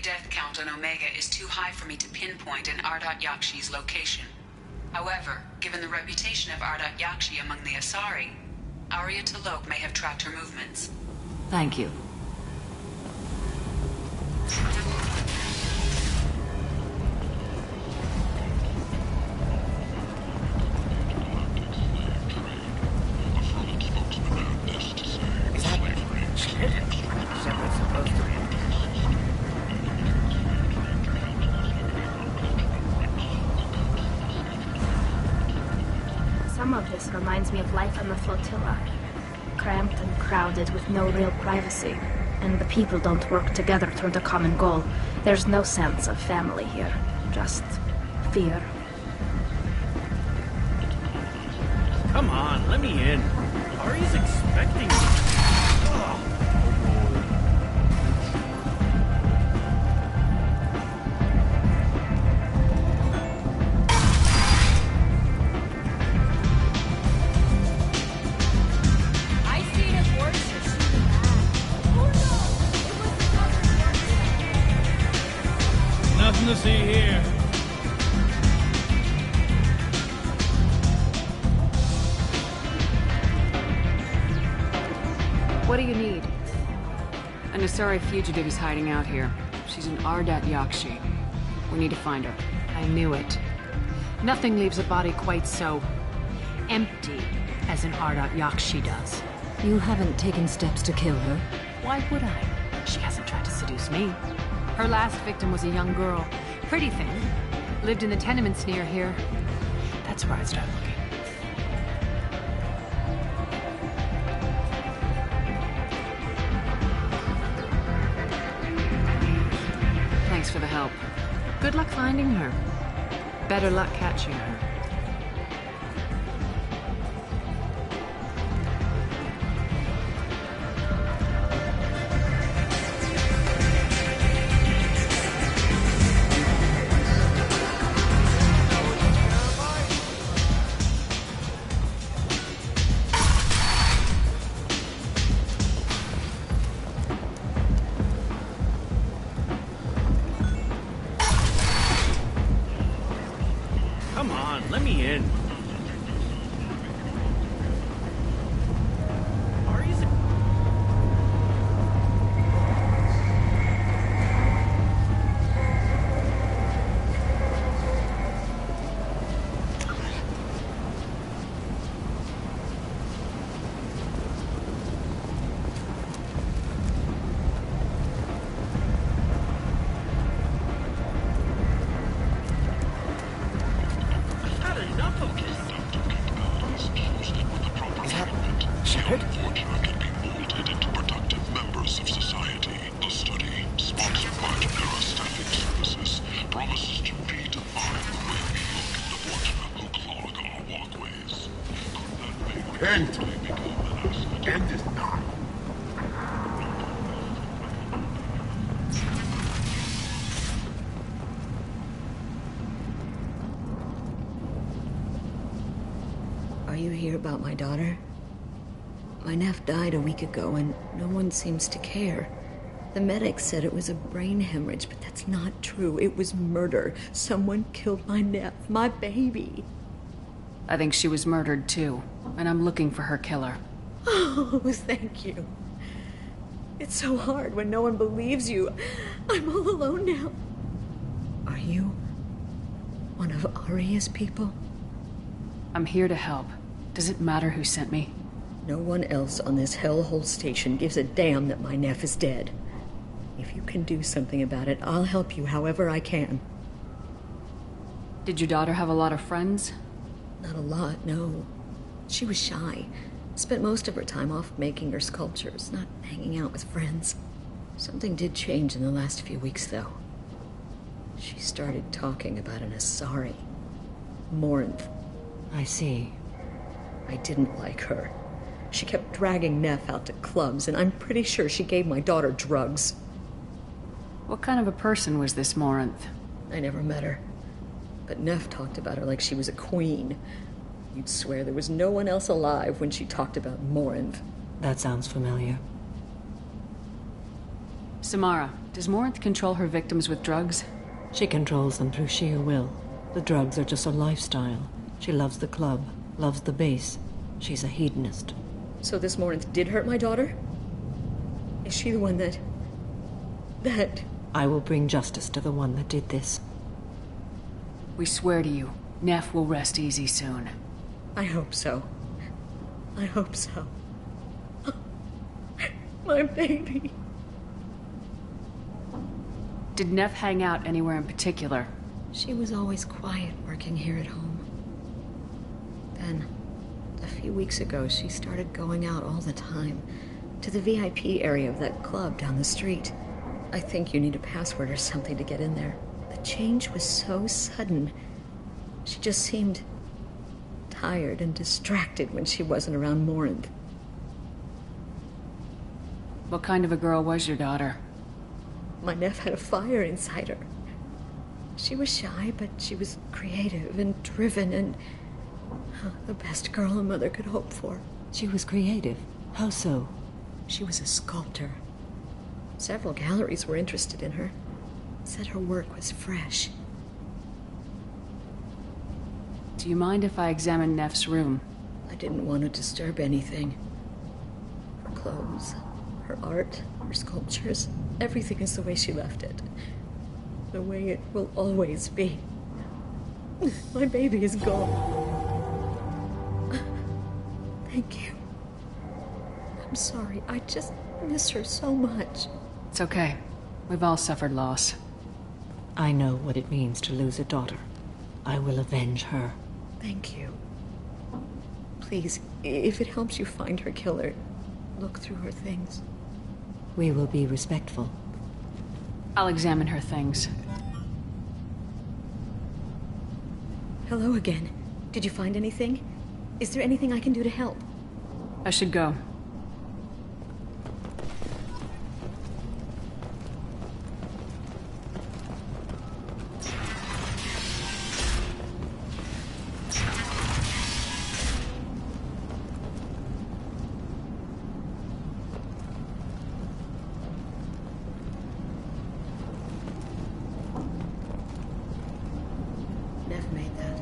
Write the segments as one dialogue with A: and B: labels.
A: death count on Omega is too high for me to pinpoint an Ardat Yakshi's location. However, given the reputation of Ardat Yakshi among the Asari, Arya T'Loak may have tracked her movements.
B: Thank you.
C: Some of this reminds me of life on the flotilla. Cramped and crowded with no real privacy. And the people don't work together toward a common goal. There's no sense of family here. Just fear.
D: Come on, let me in. Ari's expecting me. Nothing to see here.
E: What do you need? An Asari fugitive is hiding out here. She's an Ardat Yakshi. We need to find her.
B: I knew it. Nothing leaves a body quite so empty as an Ardat Yakshi does.
F: You haven't taken steps to kill her?
B: Why would I? She hasn't tried to seduce me. Her last victim was a young girl. Pretty thing. Lived in the tenements near here. That's where I'd start looking.
E: Thanks for the help.
B: Good luck finding her. Better luck catching her.
D: Come on, let me in. Ari's...
G: End is not.
F: Are you here about my daughter? My nephew died a week ago and no one seems to care. The medics said it was a brain hemorrhage, but that's not true. It was murder. Someone killed my nephew, my baby.
E: I think she was murdered too, and I'm looking for her killer.
F: Oh, thank you. It's so hard when no one believes you. I'm all alone now. Are you one of Arya's people?
E: I'm here to help. Does it matter who sent me?
F: No one else on this hellhole station gives a damn that my nephew is dead. If you can do something about it, I'll help you however I can.
E: Did your daughter have a lot of friends?
F: Not a lot, no. She was shy. Spent most of her time off making her sculptures, not hanging out with friends. Something did change in the last few weeks, though. She started talking about an Asari. Morinth.
B: I see.
F: I didn't like her. She kept dragging Neff out to clubs, and I'm pretty sure she gave my daughter drugs.
E: What kind of a person was this Morinth?
F: I never met her. But Neff talked about her like she was a queen. You'd swear there was no one else alive when she talked about Morinth.
B: That sounds familiar.
E: Samara, does Morinth control her victims with drugs?
G: She controls them through sheer will. The drugs are just a lifestyle. She loves the club, loves the base. She's a hedonist.
F: So this Morinth did hurt my daughter? Is she the one that...
G: I will bring justice to the one that did this.
E: We swear to you, Neff will rest easy soon.
F: I hope so. I hope so. My baby.
E: Did Neff hang out anywhere in particular?
F: She was always quiet working here at home. Then, a few weeks ago, she started going out all the time to the VIP area of that club down the street. I think you need a password or something to get in there. The change was so sudden. She just seemed tired and distracted when she wasn't around Morinth.
E: What kind of a girl was your daughter?
F: My Neff had a fire inside her. She was shy, but she was creative and driven and the best girl a mother could hope for.
G: She was creative. How so?
F: She was a sculptor. Several galleries were interested in her. Said her work was fresh.
E: Do you mind if I examine Neff's room?
F: I didn't want to disturb anything. Her clothes, her art, her sculptures, everything is the way she left it. The way it will always be. My baby is gone. Thank you. I'm sorry, I just miss her so much.
E: It's okay. We've all suffered loss.
G: I know what it means to lose a daughter. I will avenge her.
F: Thank you. Please, if it helps you find her killer, look through her things.
G: We will be respectful.
E: I'll examine her things.
F: Hello again. Did you find anything? Is there anything I can do to help?
E: I should go.
F: Neff made that.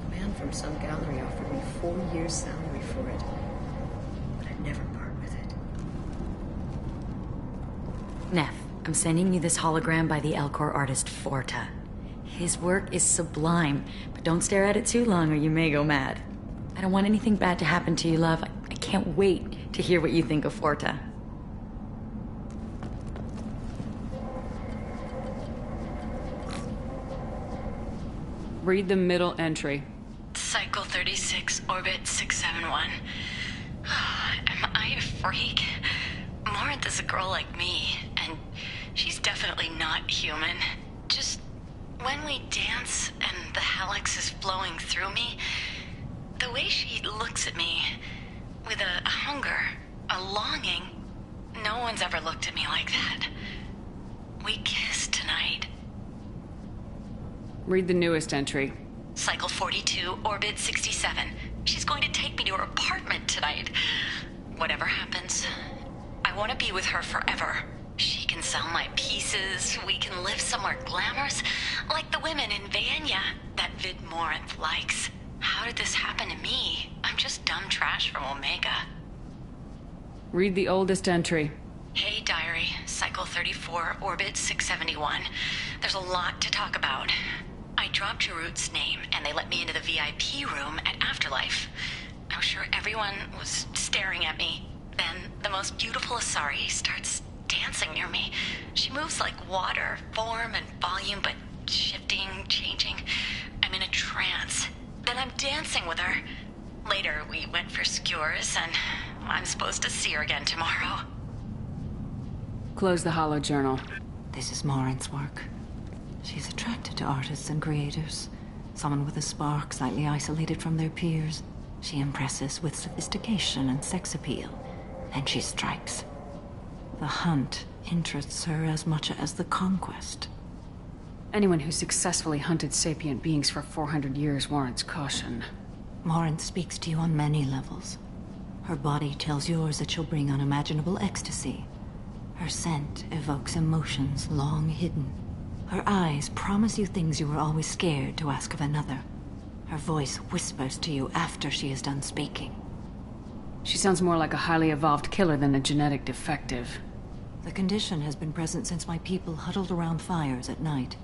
F: A man from some gallery offered me 4 years' salary for it. But I'd never part with it.
H: Neff, I'm sending you this hologram by the Elcor artist Forta. His work is sublime, but don't stare at it too long or you may go mad. I don't want anything bad to happen to you, love. I can't wait to hear what you think of Forta.
E: Read the middle entry.
H: Cycle 36, orbit 671. Am I a freak? Morinth is a girl like me, and she's definitely not human. Just when we dance and the helix is flowing through me, the way she looks at me with a hunger, a longing, no one's ever looked at me like that. We kissed tonight.
E: Read the newest entry.
H: Cycle 42, orbit 67. She's going to take me to her apartment tonight. Whatever happens, I want to be with her forever. She can sell my pieces, we can live somewhere glamorous, like the women in Vanya that Vid Morinth likes. How did this happen to me? I'm just dumb trash from Omega.
E: Read the oldest entry.
H: Hey, diary. Cycle 34, orbit 671. There's a lot to talk about. I dropped Jarut's name, and they let me into the VIP room at Afterlife. I was sure everyone was staring at me. Then the most beautiful Asari starts dancing near me. She moves like water, form and volume, but shifting, changing. I'm in a trance. Then I'm dancing with her. Later, we went for skewers, and I'm supposed to see her again tomorrow.
E: Close the hollow journal.
G: This is Morinth's work. She's attracted to artists and creators. Someone with a spark, slightly isolated from their peers. She impresses with sophistication and sex appeal. And she strikes. The hunt interests her as much as the conquest.
E: Anyone who successfully hunted sapient beings for 400 years warrants caution.
G: Morinth speaks to you on many levels. Her body tells yours that she'll bring unimaginable ecstasy. Her scent evokes emotions long hidden. Her eyes promise you things you were always scared to ask of another. Her voice whispers to you after she is done speaking.
E: She sounds more like a highly evolved killer than a genetic defective.
G: The condition has been present since my people huddled around fires at night.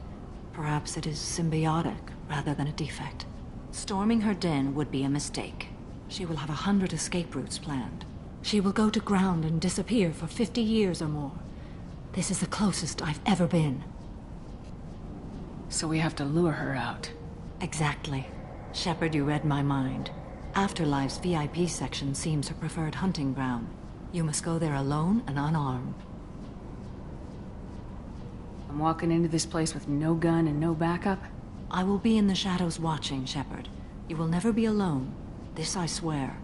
G: Perhaps it is symbiotic rather than a defect. Storming her den would be a mistake. She will have 100 escape routes planned. She will go to ground and disappear for 50 years or more. This is the closest I've ever been.
E: So we have to lure her out.
G: Exactly. Shepard, you read my mind. Afterlife's VIP section seems her preferred hunting ground. You must go there alone and unarmed.
E: I'm walking into this place with no gun and no backup?
G: I will be in the shadows watching, Shepard. You will never be alone. This I swear.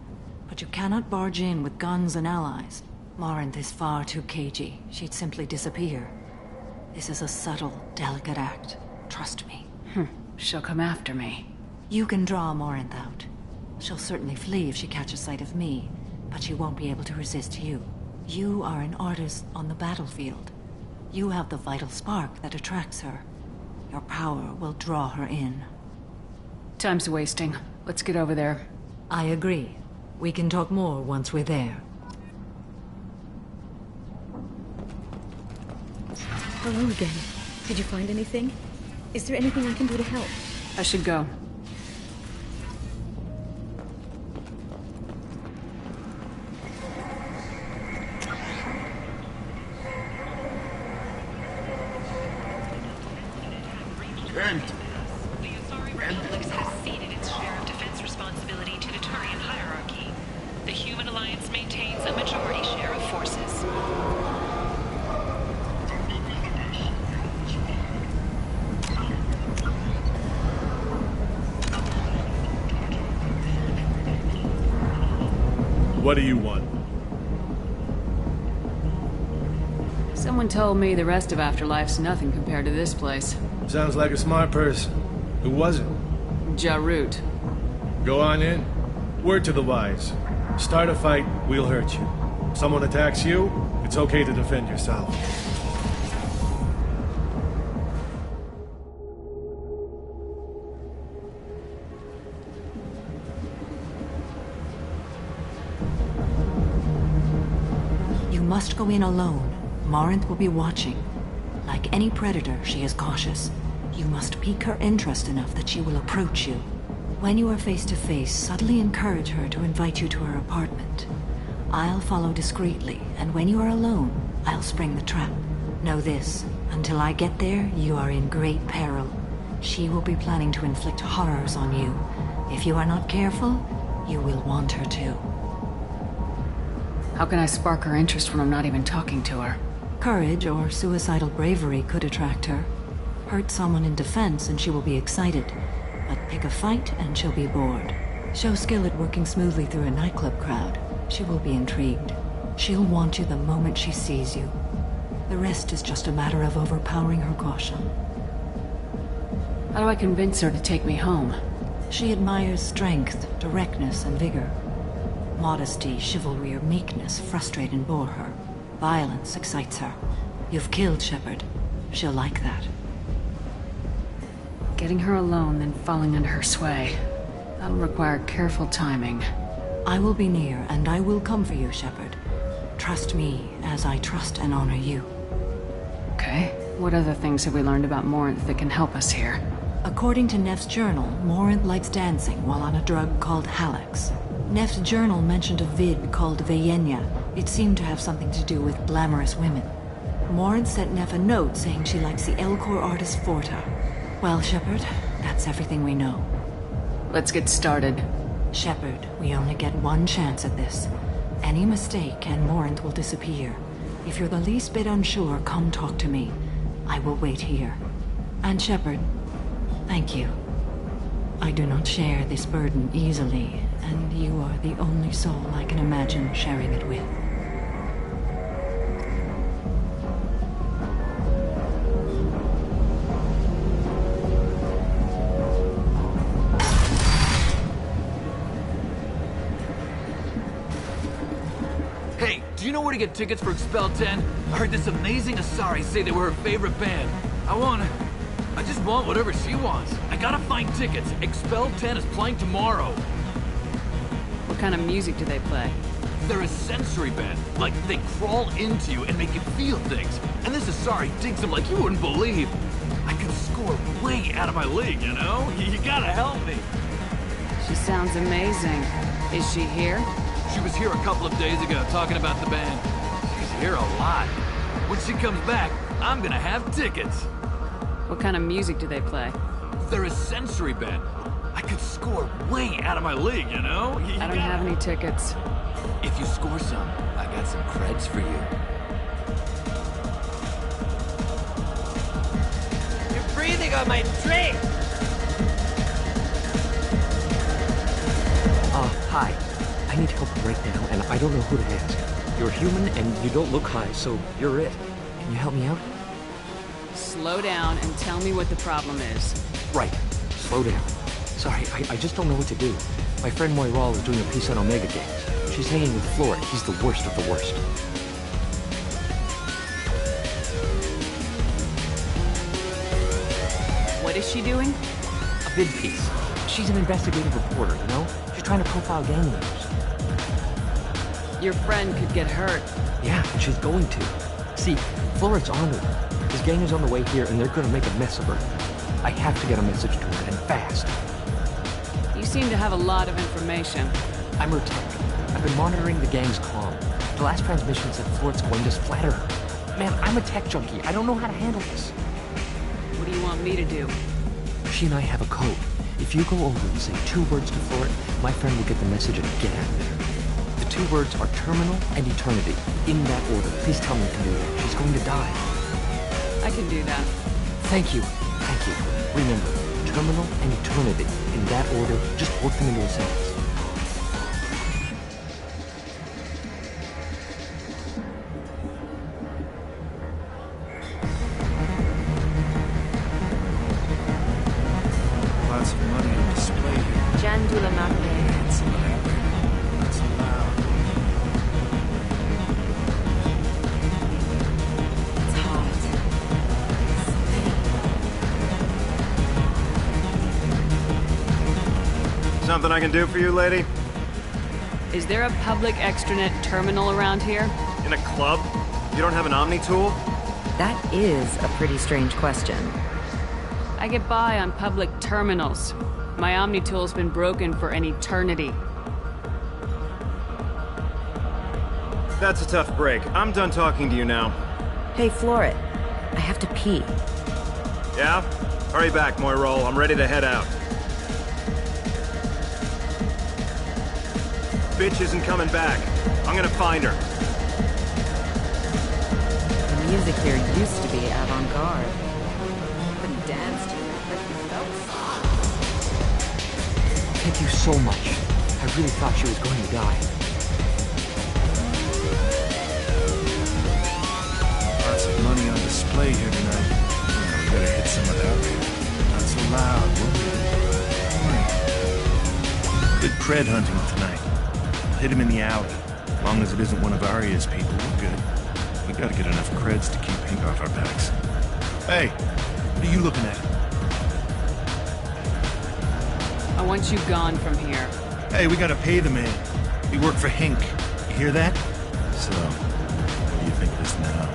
G: But you cannot barge in with guns and allies. Morinth is far too cagey. She'd simply disappear. This is a subtle, delicate act. Trust me.
E: She'll come after me.
G: You can draw Morinth out. She'll certainly flee if she catches sight of me, but she won't be able to resist you. You are an artist on the battlefield. You have the vital spark that attracts her. Your power will draw her in.
E: Time's wasting. Let's get over there.
G: I agree. We can talk more once we're there.
F: Hello again. Did you find anything? Is there anything I can do to help?
E: I should go.
A: The Asari Republic has ceded its share of defense responsibility to the Turian hierarchy. The Human Alliance maintains a majority share of forces.
I: What do you want?
E: Someone told me the rest of Afterlife's nothing compared to this place.
I: Sounds like a smart person. Who was it?
E: Jarut.
I: Go on in. Word to the wise. Start a fight, we'll hurt you. Someone attacks you, it's okay to defend yourself.
G: You must go in alone. Morinth will be watching. Like any predator, she is cautious. You must pique her interest enough that she will approach you. When you are face to face, subtly encourage her to invite you to her apartment. I'll follow discreetly, and when you are alone, I'll spring the trap. Know this, until I get there, you are in great peril. She will be planning to inflict horrors on you. If you are not careful, you will want her to.
E: How can I spark her interest when I'm not even talking to her?
G: Courage or suicidal bravery could attract her. Hurt someone in defense and she will be excited. But pick a fight and she'll be bored. Show skill at working smoothly through a nightclub crowd. She will be intrigued. She'll want you the moment she sees you. The rest is just a matter of overpowering her caution.
E: How do I convince her to take me home?
G: She admires strength, directness, and vigor. Modesty, chivalry, or meekness frustrate and bore her. Violence excites her. You've killed Shepard. She'll like that.
E: Getting her alone, then falling under her sway. That'll require careful timing.
G: I will be near, and I will come for you, Shepard. Trust me, as I trust and honor you.
E: Okay. What other things have we learned about Morinth that can help us here?
G: According to Neff's journal, Morinth likes dancing while on a drug called Halax. Neff's journal mentioned a vid called Veyenya. It seemed to have something to do with glamorous women. Morinth sent Neff a note saying she likes the Elcor artist Forta. Well, Shepard, that's everything we know.
E: Let's get started.
G: Shepard, we only get one chance at this. Any mistake and Morinth will disappear. If you're the least bit unsure, come talk to me. I will wait here. And Shepard, thank you. I do not share this burden easily, and you are the only soul I can imagine sharing it with.
J: Hey, do you know where to get tickets for Expel 10? I heard this amazing Asari say they were her favorite band. I just want whatever she wants. I gotta find tickets. Expel 10 is playing tomorrow.
E: What kind of music do they play?
J: They're a sensory band. Like, they crawl into you and make you feel things. And this Asari digs them like you wouldn't believe. I could score way out of my league, you know? You gotta help me.
E: She sounds amazing. Is she here?
J: She was here a couple of days ago talking about the band. She's here a lot. When she comes back, I'm gonna have tickets.
E: What kind of music do they play?
J: They're a sensory band. I could score way out of my league, you know?
E: I don't have any tickets.
J: If you score some, I got some creds for you.
K: You're breathing on my drink!
L: Hi. I need help right now, and I don't know who to ask. You're human, and you don't look high, so you're it. Can you help me out?
E: Slow down and tell me what the problem is.
L: Right. Slow down. Sorry, I just don't know what to do. My friend Moiral is doing a piece on Omega Games. She's hanging with Florid. He's the worst of the worst.
E: What is she doing?
L: A bid piece. She's an investigative reporter, you know? She's trying to profile gang members.
E: Your friend could get hurt.
L: Yeah, she's going to. See, Florid's on her. His gang is on the way here, and they're gonna make a mess of her. I have to get a message to her, and fast.
E: You seem to have a lot of information.
L: I'm her tech. I've been monitoring the gang's comm. The last transmission said Florid's going to splatter her. Man, I'm a tech junkie. I don't know how to handle this.
E: What do you want me to do?
L: She and I have a code. If you go over and say 2 words to Florid, my friend will get the message and get out of there. The 2 words are terminal and eternity. In that order. Please tell me you can do that. She's going to die.
E: I can do that.
L: Thank you. Thank you. Remember, terminal and eternity. In that order, just work them into a sentence.
I: Lots of money on display here.
C: Jandula Magne.
I: That's loud. That's loud.
C: It's hot.
M: Something I can do for you, lady?
E: Is there a public extranet terminal around here?
M: In a club? You don't have an Omni tool?
N: That is a pretty strange question.
E: I get by on public terminals. My Omni tool's been broken for an eternity.
M: That's a tough break. I'm done talking to you now.
N: Hey, Florid. I have to pee.
M: Yeah? Hurry back, Moiral. I'm ready to head out. Bitch isn't coming back. I'm gonna find her.
N: The music here used to be avant-garde. Couldn't dance to it, but you felt
L: Thank you so much. I really thought she was going to die.
I: Lots of money on display here tonight. We better hit some of that. Not so loud, will we? Good cred hunting tonight. Hit him in the alley. As long as it isn't one of Arya's people, we're good. We gotta get enough creds to keep ink off our backs. Hey, what are you looking at?
E: I want you gone from here.
I: Hey, we gotta pay the man. We work for Hink. You hear that? So, what do you think of this now?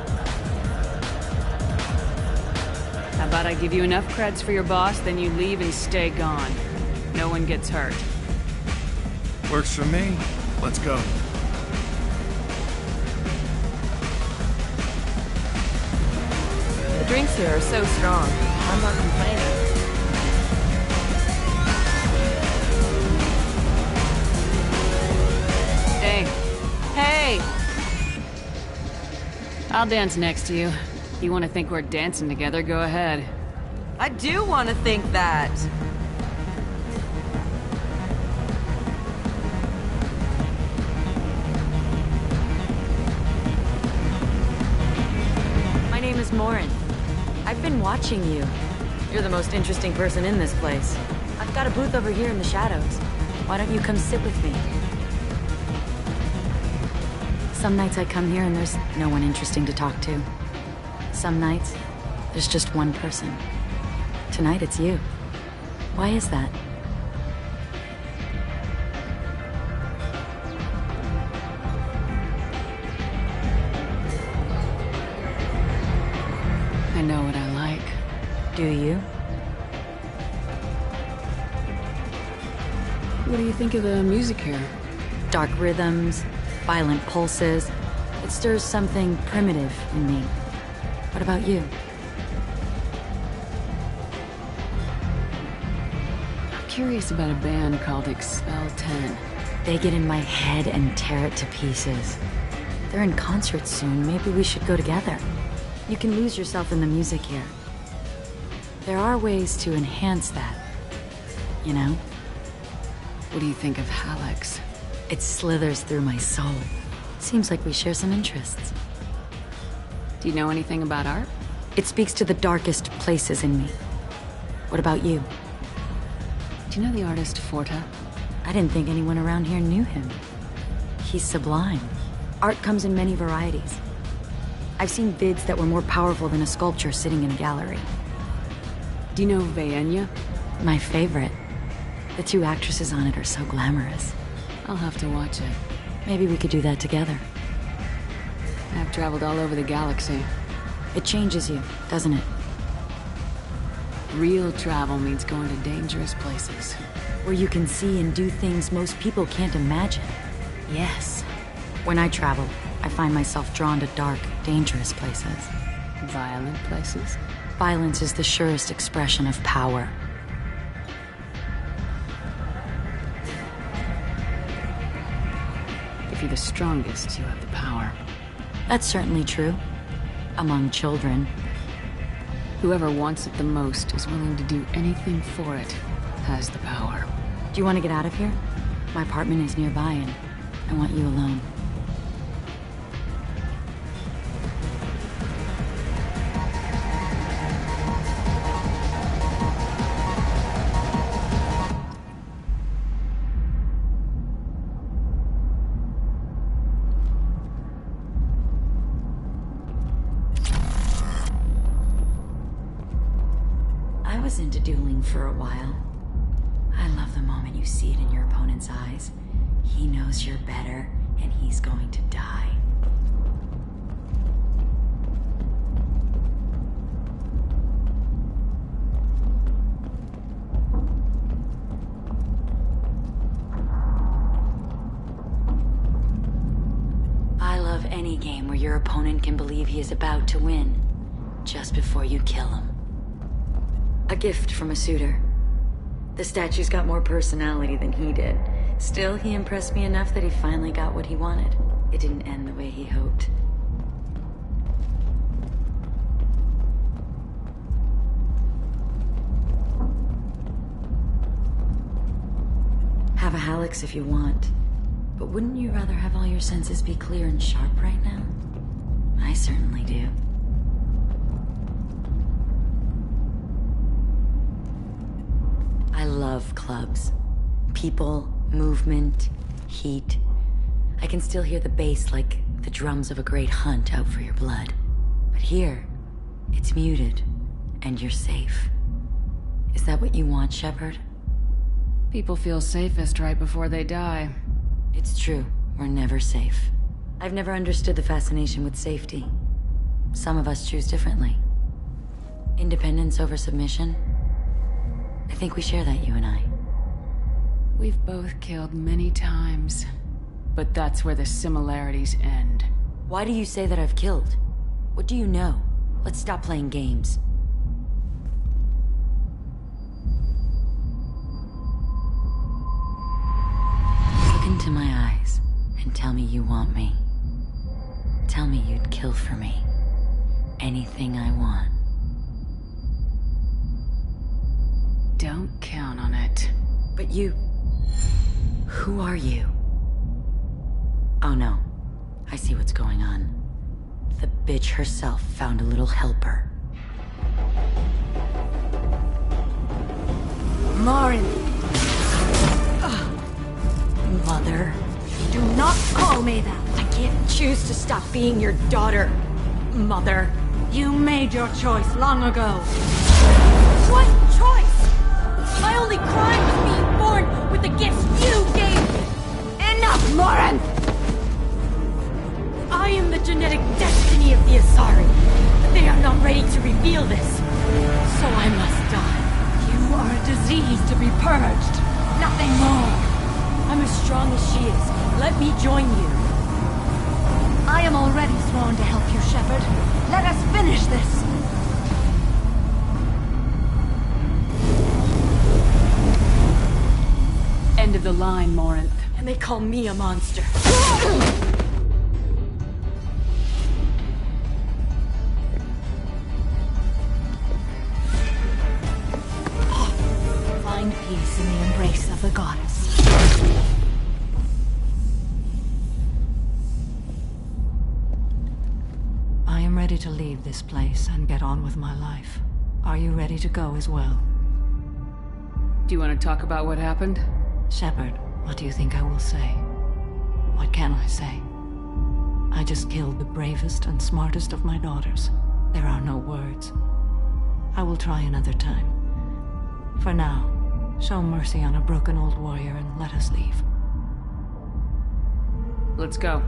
E: How about I give you enough creds for your boss, then you leave and stay gone. No one gets hurt.
I: Works for me. Let's go.
N: The drinks here are so strong. I'm not complaining.
E: Hey. Hey! I'll dance next to you. If you want to think we're dancing together, go ahead.
N: I do want to think that. My name is Morin. I've been watching you. You're the most interesting person in this place. I've got a booth over here in the shadows. Why don't you come sit with me? Some nights I come here and there's no one interesting to talk to. Some nights, there's just one person. Tonight it's you. Why is that?
E: I know what I like.
N: Do you?
E: What do you think of the music here?
N: Dark rhythms, violent pulses. It stirs something primitive in me. What about you?
E: I'm curious about a band called Expel 10.
N: They get in my head and tear it to pieces. They're in concert soon. Maybe we should go together. You can lose yourself in the music here. There are ways to enhance that. You know?
E: What do you think of Hallex?
N: It slithers through my soul. Seems like we share some interests.
E: Do you know anything about art?
N: It speaks to the darkest places in me. What about you?
E: Do you know the artist Forta?
N: I didn't think anyone around here knew him. He's sublime. Art comes in many varieties. I've seen vids that were more powerful than a sculpture sitting in a gallery.
E: Do you know Vaenya?
N: My favorite. The two actresses on it are so glamorous.
E: I'll have to watch it.
N: Maybe we could do that together.
E: I've traveled all over the galaxy.
N: It changes you, doesn't it?
E: Real travel means going to dangerous places.
N: Where you can see and do things most people can't imagine. Yes. When I travel, I find myself drawn to dark, dangerous places.
E: Violent places?
N: Violence is the surest expression of power.
E: If you're the strongest, you have the power.
N: That's certainly true. Among children.
E: Whoever wants it the most is willing to do anything for it, has the power.
N: Do you want to get out of here? My apartment is nearby and I want you alone. I was into dueling for a while. I love the moment you see it in your opponent's eyes. He knows you're better, and he's going to die. I love any game where your opponent can believe he is about to win, just before you kill him. A gift from a suitor. The statue's got more personality than he did. Still, he impressed me enough that he finally got what he wanted. It didn't end the way he hoped. Have a Hallex if you want. But wouldn't you rather have all your senses be clear and sharp right now? I certainly do. I love clubs. People, movement, heat. I can still hear the bass like the drums of a great hunt out for your blood. But here, it's muted, and you're safe. Is that what you want, Shepard?
E: People feel safest right before they die.
N: It's true. We're never safe. I've never understood the fascination with safety. Some of us choose differently. Independence over submission? I think we share that, you and I.
E: We've both killed many times, but that's where the similarities end.
N: Why do you say that I've killed? What do you know? Let's stop playing games. Look into my eyes and tell me you want me. Tell me you'd kill for me. Anything I want.
E: Don't count on it.
N: But you... Who are you? Oh no. I see what's going on. The bitch herself found a little helper.
C: Marin!
N: Mother...
G: Do not call me that!
N: I can't choose to stop being your daughter, Mother.
G: You made your choice long ago. What choice? My only crime was being born with the gifts you gave me! Enough, Moran! I am the genetic destiny of the Asari, but they are not ready to reveal this. So I must die. You are a disease to be purged. Nothing more. I'm as strong as she is. Let me join you. I am already sworn to help you, Shepard. Let us finish this.
E: End of the line, Morinth.
G: And they call me a monster. Find peace in the embrace of the goddess. I am ready to leave this place and get on with my life. Are you ready to go as well?
E: Do you want to talk about what happened?
G: Shepard, what do you think I will say? What can I say? I just killed the bravest and smartest of my daughters. There are no words. I will try another time. For now, show mercy on a broken old warrior and let us leave.
E: Let's go.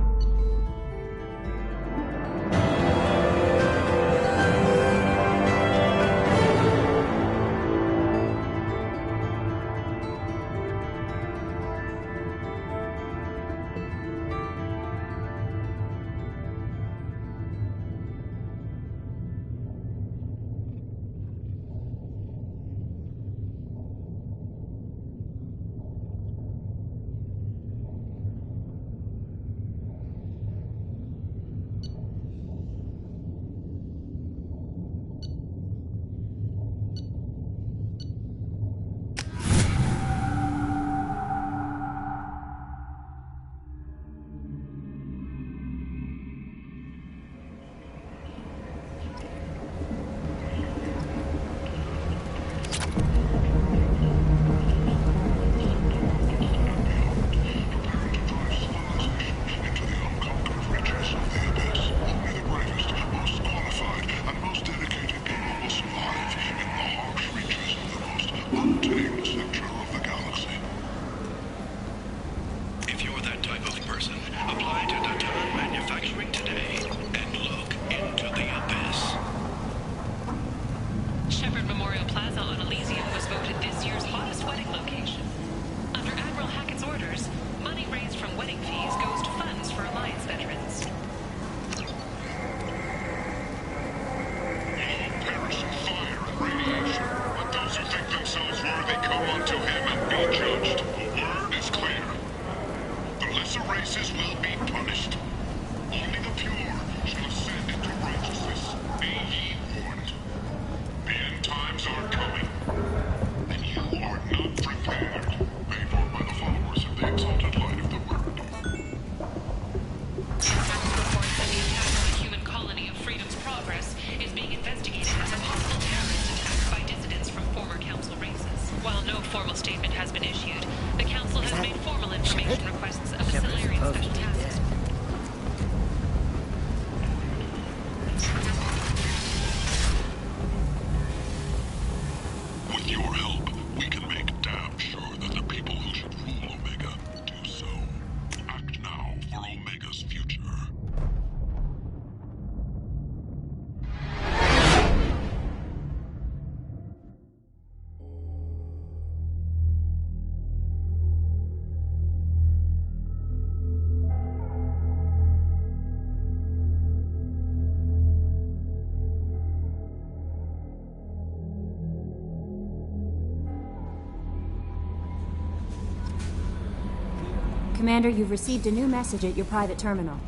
O: Commander, you've received a new message at your private terminal.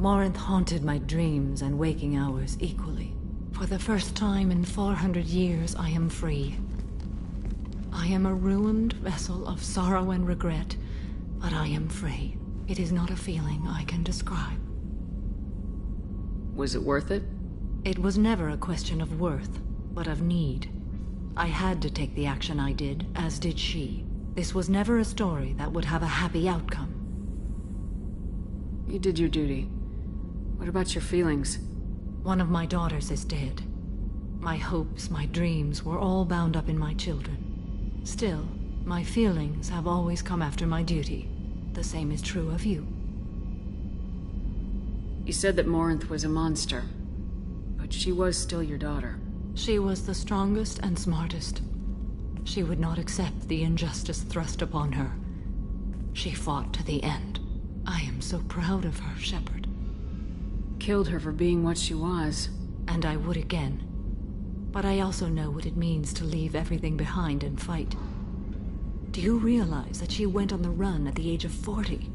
G: Morinth haunted my dreams and waking hours equally. For the first time in 400 years, I am free. I am a ruined vessel of sorrow and regret, but I am free. It is not a feeling I can describe.
E: Was it worth it?
G: It was never a question of worth, but of need. I had to take the action I did, as did she. This was never a story that would have a happy outcome.
E: You did your duty. What about your feelings?
G: One of my daughters is dead. My hopes, my dreams were all bound up in my children. Still, my feelings have always come after my duty. The same is true of you.
E: You said that Morinth was a monster, but she was still your daughter.
G: She was the strongest and smartest. She would not accept the injustice thrust upon her. She fought to the end. I am so proud of her, Shepard.
E: Killed her for being what she was.
G: And I would again. But I also know what it means to leave everything behind and fight. Do you realize that she went on the run at the age of 40?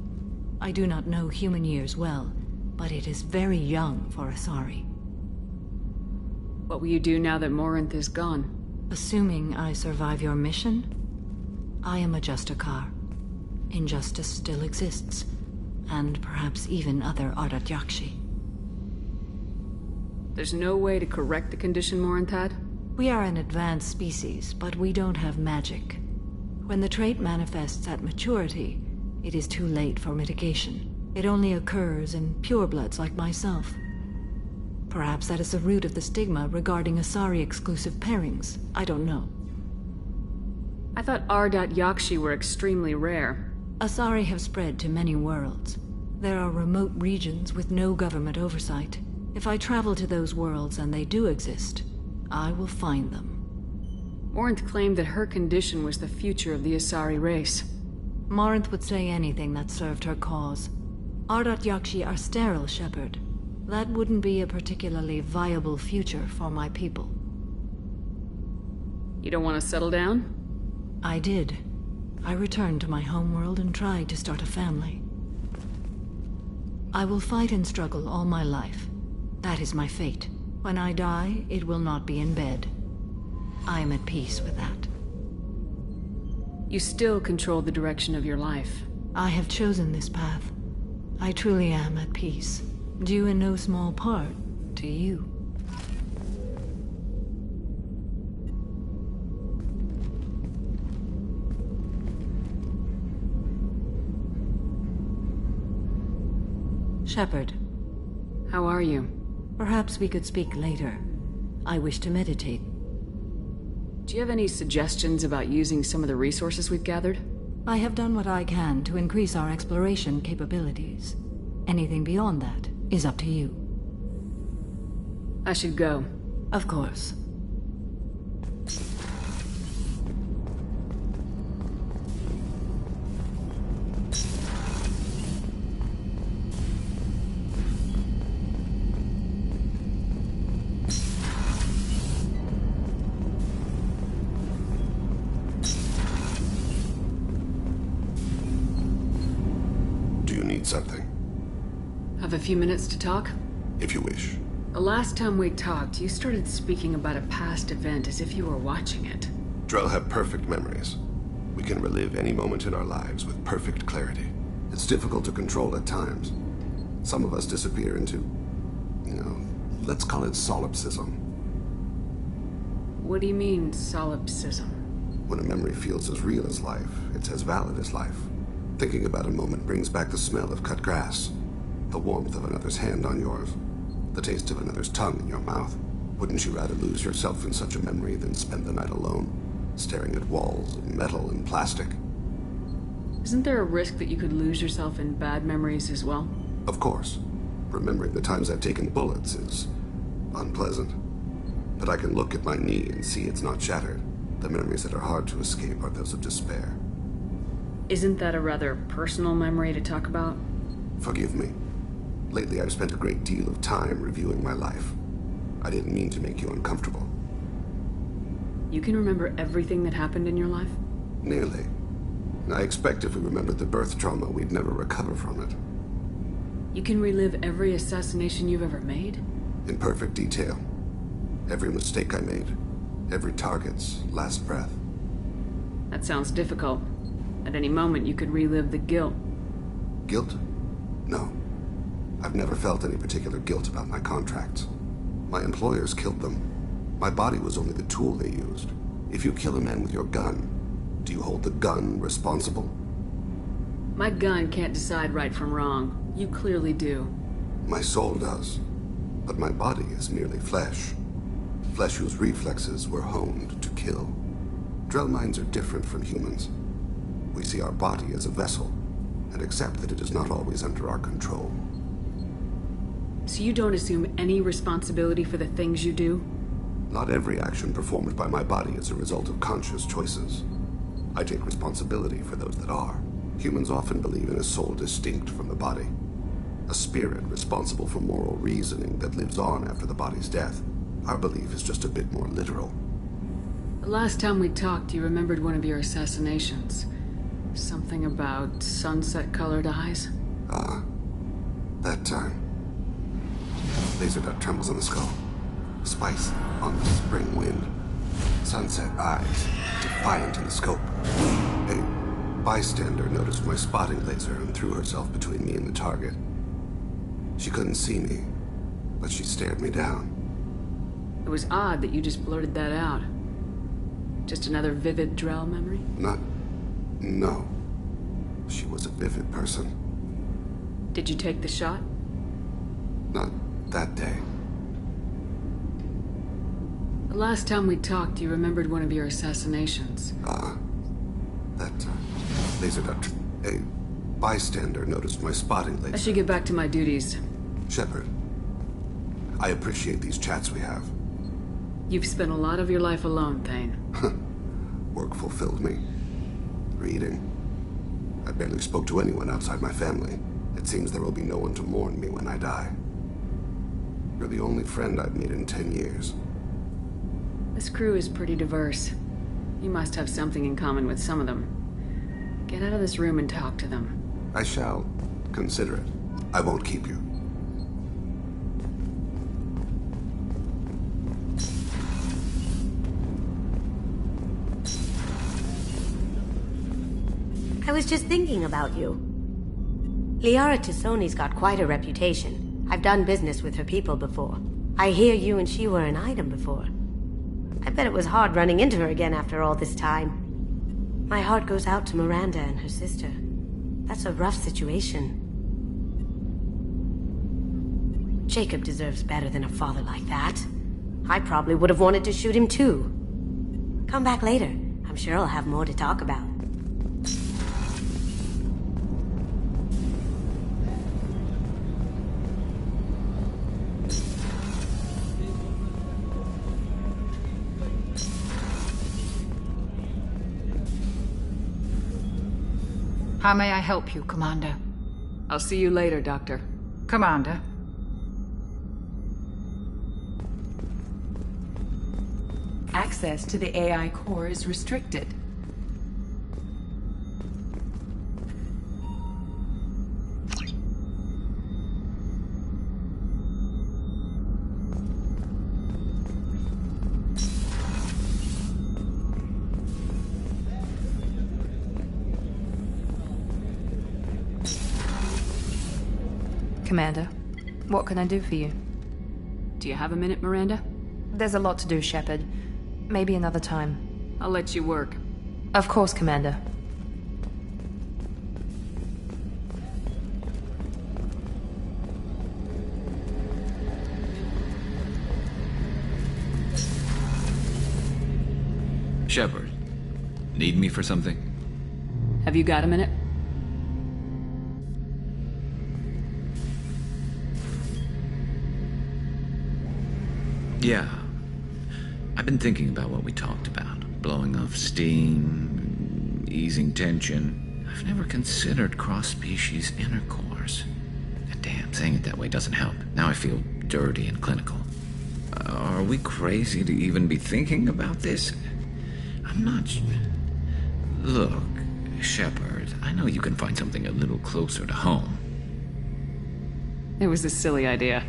G: I do not know human years well, but it is very young for Asari.
E: What will you do now that Morinth is gone?
G: Assuming I survive your mission, I am a Justicar. Injustice still exists, and perhaps even other Ardat Yakshi.
E: There's no way to correct the condition Morinth had?
G: We are an advanced species, but we don't have magic. When the trait manifests at maturity, it is too late for mitigation. It only occurs in purebloods like myself. Perhaps that is the root of the stigma regarding Asari-exclusive pairings. I don't know.
E: I thought Ardat Yakshi were extremely rare.
G: Asari have spread to many worlds. There are remote regions with no government oversight. If I travel to those worlds and they do exist, I will find them.
E: Morinth claimed that her condition was the future of the Asari race.
G: Morinth would say anything that served her cause. Ardat Yakshi are sterile, Shepard. That wouldn't be a particularly viable future for my people.
E: You don't want to settle down?
G: I did. I returned to my homeworld and tried to start a family. I will fight and struggle all my life. That is my fate. When I die, it will not be in bed. I am at peace with that.
E: You still control the direction of your life.
G: I have chosen this path. I truly am at peace. Due in no small part to you. Shepard.
E: How are you?
G: Perhaps we could speak later. I wish to meditate.
E: Do you have any suggestions about using some of the resources we've gathered?
G: I have done what I can to increase our exploration capabilities. Anything beyond that is up to you.
E: I should go.
G: Of course.
P: Something.
E: Have a few minutes to talk?
P: If you wish.
E: The last time we talked, you started speaking about a past event as if you were watching it.
P: Drell have perfect memories. We can relive any moment in our lives with perfect clarity. It's difficult to control at times. Some of us disappear into, let's call it solipsism.
E: What do you mean, solipsism?
P: When a memory feels as real as life, it's as valid as life. Thinking about a moment brings back the smell of cut grass, the warmth of another's hand on yours, the taste of another's tongue in your mouth. Wouldn't you rather lose yourself in such a memory than spend the night alone, staring at walls of metal and plastic?
E: Isn't there a risk that you could lose yourself in bad memories as well?
P: Of course. Remembering the times I've taken bullets is unpleasant. But I can look at my knee and see it's not shattered. The memories that are hard to escape are those of despair.
E: Isn't that a rather personal memory to talk about?
P: Forgive me. Lately I've spent a great deal of time reviewing my life. I didn't mean to make you uncomfortable.
E: You can remember everything that happened in your life?
P: Nearly. I expect if we remembered the birth trauma, we'd never recover from it.
E: You can relive every assassination you've ever made?
P: In perfect detail. Every mistake I made. Every target's last breath.
E: That sounds difficult. At any moment, you could relive the guilt.
P: Guilt? No. I've never felt any particular guilt about my contracts. My employers killed them. My body was only the tool they used. If you kill a man with your gun, do you hold the gun responsible?
E: My gun can't decide right from wrong. You clearly do.
P: My soul does. But my body is merely flesh. Flesh whose reflexes were honed to kill. Drell minds are different from humans. We see our body as a vessel, and accept that it is not always under our control.
E: So you don't assume any responsibility for the things you do?
P: Not every action performed by my body is a result of conscious choices. I take responsibility for those that are. Humans often believe in a soul distinct from the body. A spirit responsible for moral reasoning that lives on after the body's death. Our belief is just a bit more literal.
E: The last time we talked, you remembered one of your assassinations. Something about sunset-colored eyes?
P: That time. Laser dot trembles on the skull. Spice on the spring wind. Sunset eyes, defiant in the scope. A bystander noticed my spotting laser and threw herself between me and the target. She couldn't see me, but she stared me down.
E: It was odd that you just blurted that out. Just another vivid Drell memory?
P: No. She was a vivid person.
E: Did you take the shot?
P: Not that day.
E: The last time we talked, you remembered one of your assassinations.
P: That laser dot. A bystander noticed my spotting laser.
E: I should get back to my duties.
P: Shepard, I appreciate these chats we have.
E: You've spent a lot of your life alone, Thane.
P: Work fulfilled me. Reading. I barely spoke to anyone outside my family. It seems there will be no one to mourn me when I die. You're the only friend I've made in 10 years.
E: This crew is pretty diverse. You must have something in common with some of them. Get out of this room and talk to them.
P: I shall consider it. I won't keep you.
Q: I was just thinking about you. Liara Tassoni's got quite a reputation. I've done business with her people before. I hear you and she were an item before. I bet it was hard running into her again after all this time. My heart goes out to Miranda and her sister. That's a rough situation. Jacob deserves better than a father like that. I probably would have wanted to shoot him too. Come back later. I'm sure I'll have more to talk about.
B: How may I help you, Commander?
E: I'll see you later, Doctor.
B: Commander.
A: Access to the AI core is restricted.
B: Commander, what can I do for you?
E: Do you have a minute, Miranda?
B: There's a lot to do, Shepard. Maybe another time.
E: I'll let you work.
B: Of course, Commander.
J: Shepard, need me for something?
E: Have you got a minute?
J: Yeah. I've been thinking about what we talked about. Blowing off steam, easing tension. I've never considered cross-species intercourse. Damn, saying it that way doesn't help. Now I feel dirty and clinical. Are we crazy to even be thinking about this? I'm not... Look, Shepard, I know you can find something a little closer to home.
E: It was a silly idea.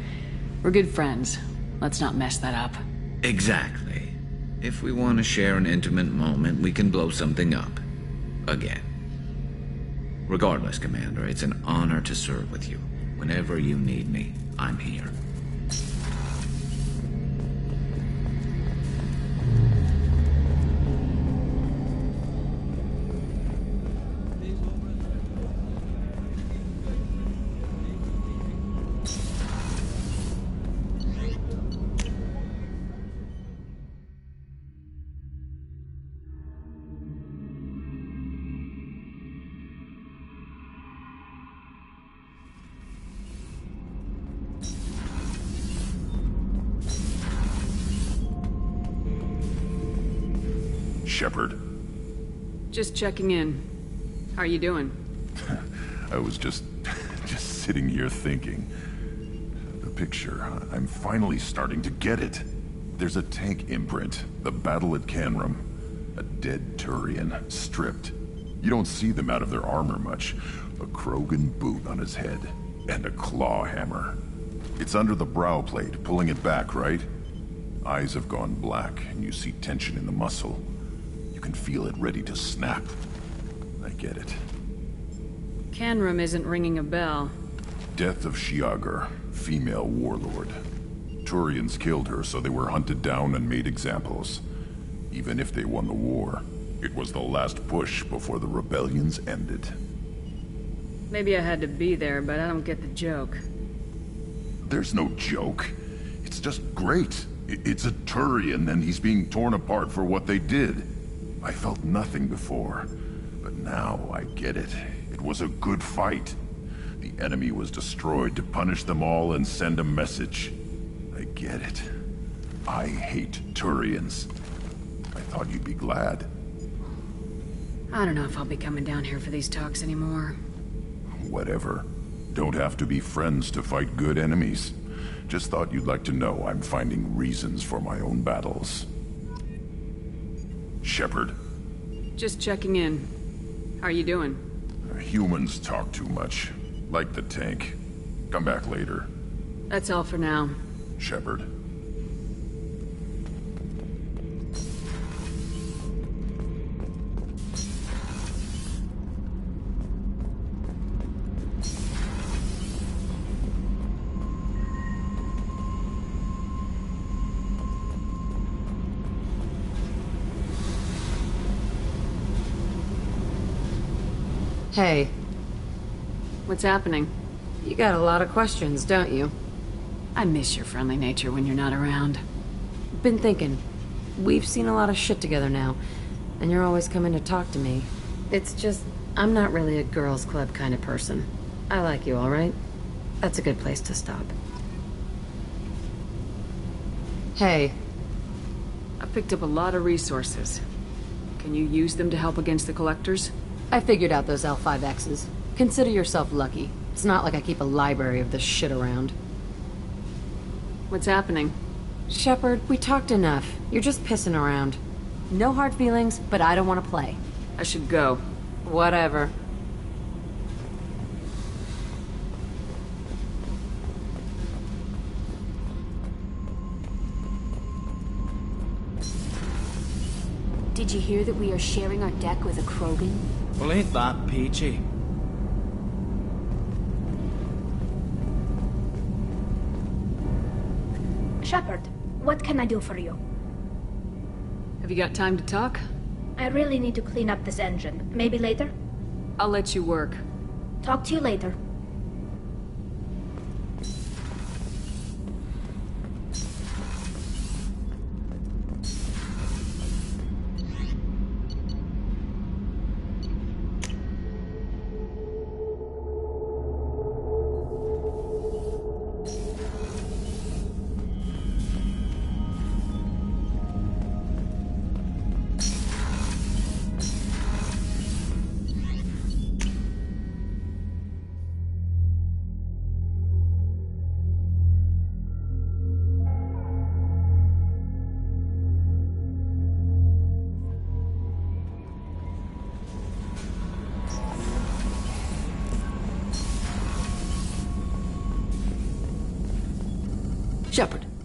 E: We're good friends. Let's not mess that up.
J: Exactly. If we want to share an intimate moment, we can blow something up. Again. Regardless, Commander, it's an honor to serve with you. Whenever you need me, I'm here.
R: Shepard.
E: Just checking in. How are you doing?
R: I was just sitting here thinking. The picture, I'm finally starting to get it. There's a tank imprint, the battle at Canrum. A dead Turian, stripped. You don't see them out of their armor much. A Krogan boot on his head, and a claw hammer. It's under the brow plate, pulling it back, right? Eyes have gone black, and you see tension in the muscle. You can feel it ready to snap. I get it.
E: Canrum isn't ringing a bell.
R: Death of Shiagar, female warlord. Turians killed her, so they were hunted down and made examples. Even if they won the war, it was the last push before the rebellions ended.
E: Maybe I had to be there, but I don't get the joke.
R: There's no joke. It's just great. It's a Turian, and he's being torn apart for what they did. I felt nothing before, but now I get it. It was a good fight. The enemy was destroyed to punish them all and send a message. I get it. I hate Turians. I thought you'd be glad.
E: I don't know if I'll be coming down here for these talks anymore.
R: Whatever. Don't have to be friends to fight good enemies. Just thought you'd like to know I'm finding reasons for my own battles. Shepard.
E: Just checking in. How are you doing?
R: Humans talk too much. Like the tank. Come back later.
E: That's all for now.
R: Shepard.
B: Hey.
E: What's happening?
B: You got a lot of questions, don't you?
E: I miss your friendly nature when you're not around.
B: Been thinking. We've seen a lot of shit together now, and you're always coming to talk to me. It's just, I'm not really a girls' club kind of person. I like you, all right? That's a good place to stop. Hey.
E: I picked up a lot of resources. Can you use them to help against the Collectors?
B: I figured out those L5Xs. Consider yourself lucky. It's not like I keep a library of this shit around.
E: What's happening?
B: Shepard, we talked enough. You're just pissing around. No hard feelings, but I don't want to play.
E: I should go.
B: Whatever.
O: Did you hear that we are sharing our deck with a Krogan?
D: Well, ain't that peachy?
C: Shepard, what can I do for you?
E: Have you got time to talk?
C: I really need to clean up this engine. Maybe later?
E: I'll let you work.
C: Talk to you later.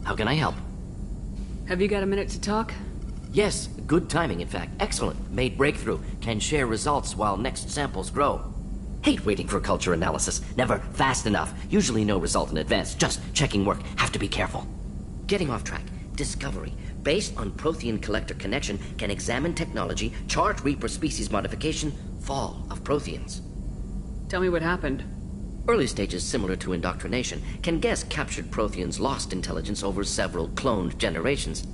S: How can I help?
E: Have you got a minute to talk?
S: Yes, good timing, in fact. Excellent. Made breakthrough. Can share results while next samples grow. Hate waiting for culture analysis. Never fast enough. Usually no result in advance. Just checking work. Have to be careful. Getting off track. Discovery. Based on Prothean collector connection, can examine technology, chart Reaper species modification, fall of Protheans.
E: Tell me what happened.
S: Early stages similar to indoctrination. Can guess captured Protheans lost intelligence over several cloned generations.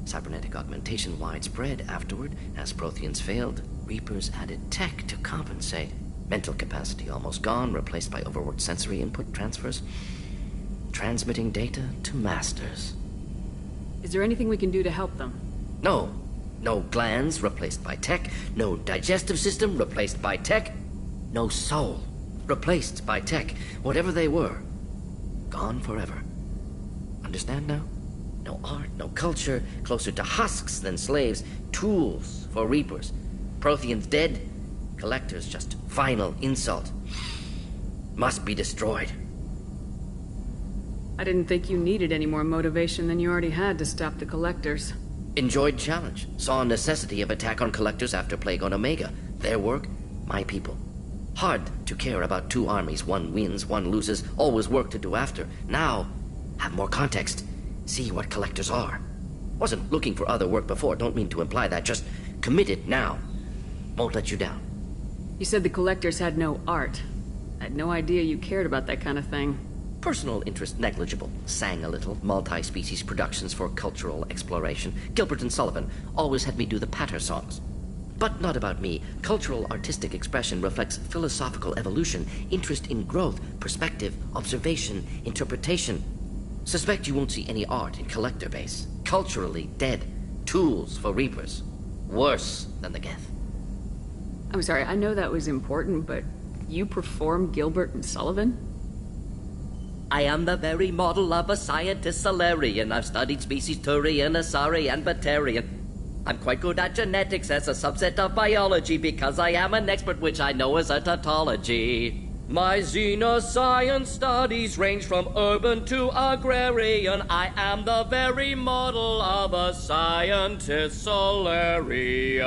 S: Cybernetic augmentation widespread afterward. As Protheans failed, Reapers added tech to compensate. Mental capacity almost gone, replaced by overworked sensory input transfers. Transmitting data to masters.
E: Is there anything we can do to help them?
S: No. No glands replaced by tech. No digestive system replaced by tech. No soul replaced by tech. Whatever they were, gone forever. Understand now? No art, no culture, closer to husks than slaves. Tools for Reapers. Protheans dead, collectors just final insult. Must be destroyed.
E: I didn't think you needed any more motivation than you already had to stop the collectors.
S: Enjoyed challenge. Saw necessity of attack on collectors after Plague on Omega. Their work, my people. Hard to care about two armies. One wins, one loses. Always work to do after. Now, have more context. See what collectors are. Wasn't looking for other work before. Don't mean to imply that. Just committed now. Won't let you down.
E: You said the collectors had no art. I had no idea you cared about that kind of thing.
S: Personal interest negligible. Sang a little. Multi-species productions for cultural exploration. Gilbert and Sullivan always had me do the patter songs. But not about me. Cultural artistic expression reflects philosophical evolution, interest in growth, perspective, observation, interpretation. Suspect you won't see any art in collector base. Culturally dead. Tools for Reapers. Worse than the Geth.
E: I'm sorry, I know that was important, but you perform Gilbert and Sullivan?
S: I am the very model of a scientist Solarian. I've studied species Turian, Asari, and Batarian. I'm quite good at genetics as a subset of biology because I am an expert, which I know is a tautology. My xenoscience studies range from urban to agrarian. I am the very model of a scientist Solarian.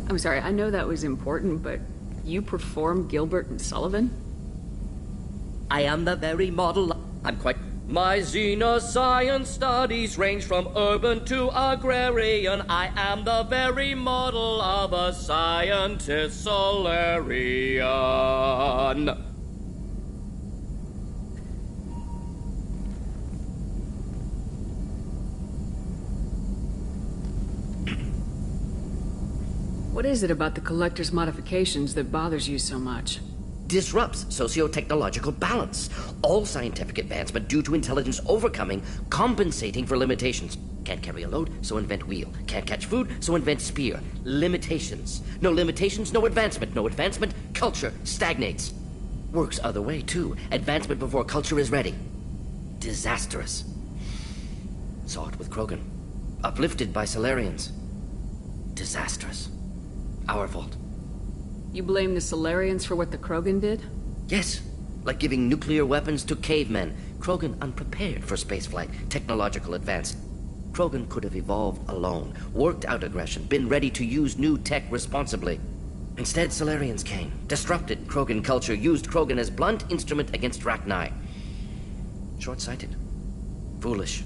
E: I'm sorry, I know that was important, but you perform Gilbert and Sullivan?
S: I am the very model. My xenoscience studies range from urban to agrarian. I am the very model of a scientist Solarian.
E: What is it about the Collector's modifications that bothers you so much?
S: Disrupts socio-technological balance. All scientific advancement due to intelligence overcoming, compensating for limitations. Can't carry a load, so invent wheel. Can't catch food, so invent spear. Limitations. No limitations, no advancement. No advancement, culture stagnates. Works other way, too. Advancement before culture is ready. Disastrous. Saw it with Krogan. Uplifted by Solarians. Disastrous. Our fault.
E: You blame the Solarians for what the Krogan did?
S: Yes. Like giving nuclear weapons to cavemen. Krogan unprepared for spaceflight. Technological advance. Krogan could have evolved alone. Worked out aggression. Been ready to use new tech responsibly. Instead, Solarians came. Disrupted Krogan culture. Used Krogan as blunt instrument against Rachni. Short-sighted. Foolish.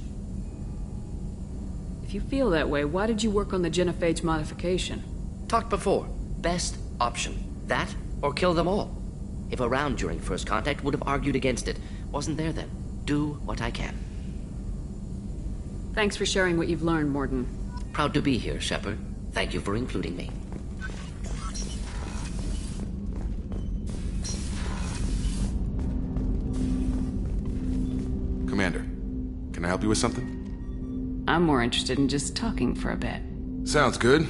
E: If you feel that way, why did you work on the genophage modification?
S: Talked before. Best option. That, or kill them all. If around during first contact, would have argued against it. Wasn't there then. Do what I can.
E: Thanks for sharing what you've learned, Morden.
S: Proud to be here, Shepard. Thank you for including me.
T: Commander, can I help you with something?
E: I'm more interested in just talking for a bit.
T: Sounds good.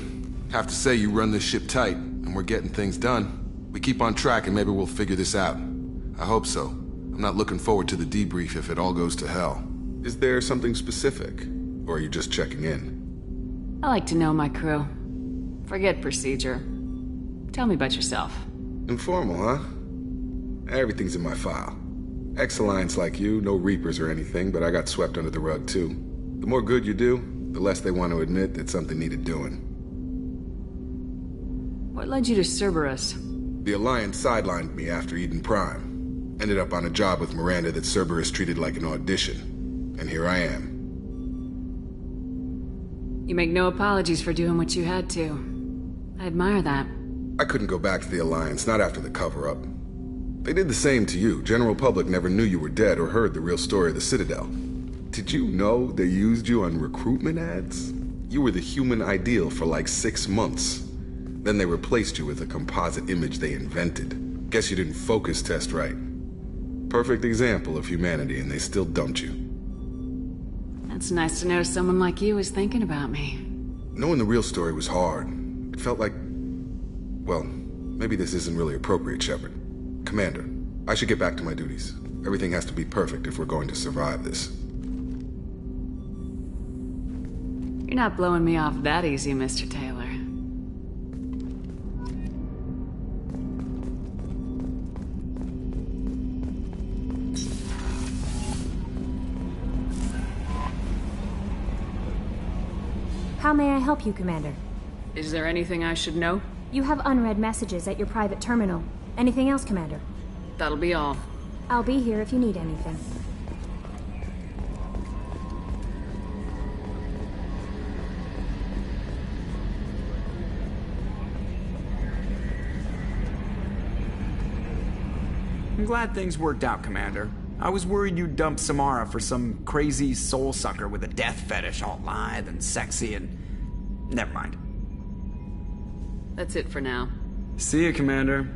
T: Have to say you run this ship tight, and we're getting things done. We keep on track and maybe we'll figure this out. I hope so. I'm not looking forward to the debrief if it all goes to hell. Is there something specific? Or are you just checking in?
E: I like to know my crew. Forget procedure. Tell me about yourself.
T: Informal, huh? Everything's in my file. Ex-Alliance like you, no Reapers or anything, but I got swept under the rug too. The more good you do, the less they want to admit that something needed doing.
E: What led you to Cerberus?
T: The Alliance sidelined me after Eden Prime. Ended up on a job with Miranda that Cerberus treated like an audition. And here I am.
E: You make no apologies for doing what you had to. I admire that.
T: I couldn't go back to the Alliance, not after the cover-up. They did the same to you. General public never knew you were dead or heard the real story of the Citadel. Did you know they used you on recruitment ads? You were the human ideal for like 6 months. Then they replaced you with a composite image they invented. Guess you didn't focus test right. Perfect example of humanity, and they still dumped you.
E: It's nice to know someone like you is thinking about me.
T: Knowing the real story was hard. It felt like... Well, maybe this isn't really appropriate, Shepard. Commander, I should get back to my duties. Everything has to be perfect if we're going to survive this.
E: You're not blowing me off that easy, Mr. Taylor.
O: How may I help you, Commander?
E: Is there anything I should know?
O: You have unread messages at your private terminal. Anything else, Commander?
E: That'll be all.
O: I'll be here if you need anything.
U: I'm glad things worked out, Commander. I was worried you'd dump Samara for some crazy soul sucker with a death fetish all lithe and sexy and... Never mind.
E: That's it for now.
U: See ya, Commander.